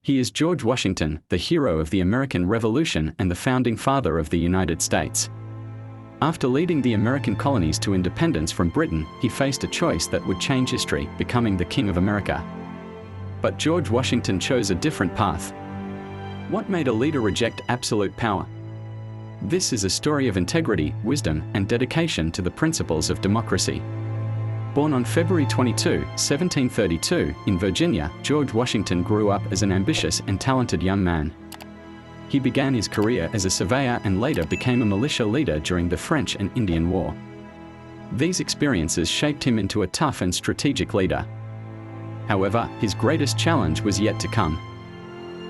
He is George Washington, the hero of the American Revolution and the founding father of the United States. After leading the American colonies to independence from Britain, he faced a choice that would change history, becoming the King of America. But George Washington chose a different path. What made a leader reject absolute power? This is a story of integrity, wisdom, and dedication to the principles of democracy. Born on February 22, 1732, in Virginia, George Washington grew up as an ambitious and talented young man. He began his career as a surveyor and later became a militia leader during the French and Indian War. These experiences shaped him into a tough and strategic leader. However, his greatest challenge was yet to come.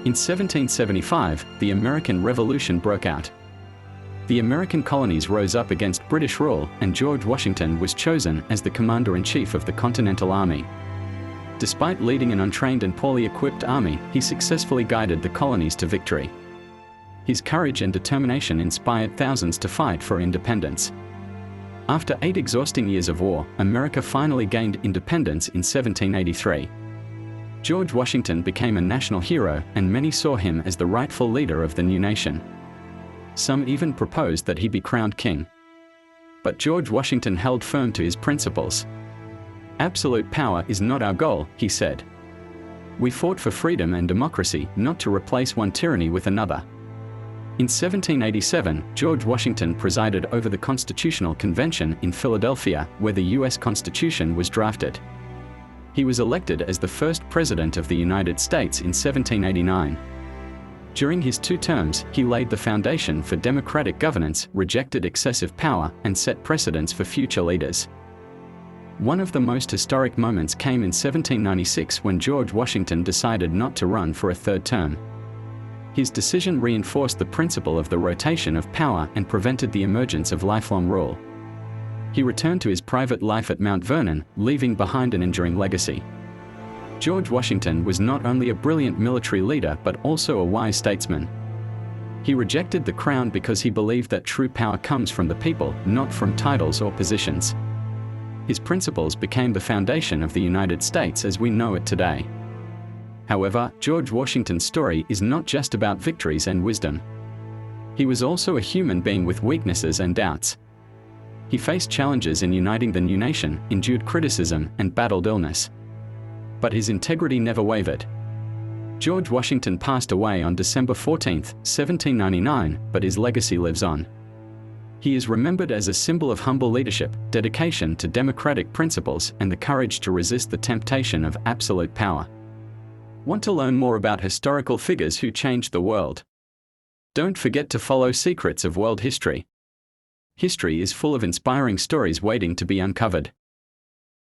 In 1775, the American Revolution broke out. The American colonies rose up against British rule, and George Washington was chosen as the commander-in-chief of the Continental Army. Despite leading an untrained and poorly equipped army, he successfully guided the colonies to victory. His courage and determination inspired thousands to fight for independence. After 8 exhausting years of war, America finally gained independence in 1783. George Washington became a national hero, and many saw him as the rightful leader of the new nation. Some even proposed that he be crowned king. But George Washington held firm to his principles. "Absolute power is not our goal," he said. "We fought for freedom and democracy, not to replace one tyranny with another." In 1787, George Washington presided over the Constitutional Convention in Philadelphia, where the U.S. Constitution was drafted. He was elected as the first President of the United States in 1789. During his 2 terms, he laid the foundation for democratic governance, rejected excessive power, and set precedents for future leaders. One of the most historic moments came in 1796 when George Washington decided not to run for a 3rd term. His decision reinforced the principle of the rotation of power and prevented the emergence of lifelong rule. He returned to his private life at Mount Vernon, leaving behind an enduring legacy. George Washington was not only a brilliant military leader but also a wise statesman. He rejected the crown because he believed that true power comes from the people, not from titles or positions. His principles became the foundation of the United States as we know it today. However, George Washington's story is not just about victories and wisdom. He was also a human being with weaknesses and doubts. He faced challenges in uniting the new nation, endured criticism, and battled illness. But his integrity never wavered. George Washington passed away on December 14, 1799, but his legacy lives on. He is remembered as a symbol of humble leadership, dedication to democratic principles, and the courage to resist the temptation of absolute power. Want to learn more about historical figures who changed the world? Don't forget to follow Secrets of World History. History is full of inspiring stories waiting to be uncovered.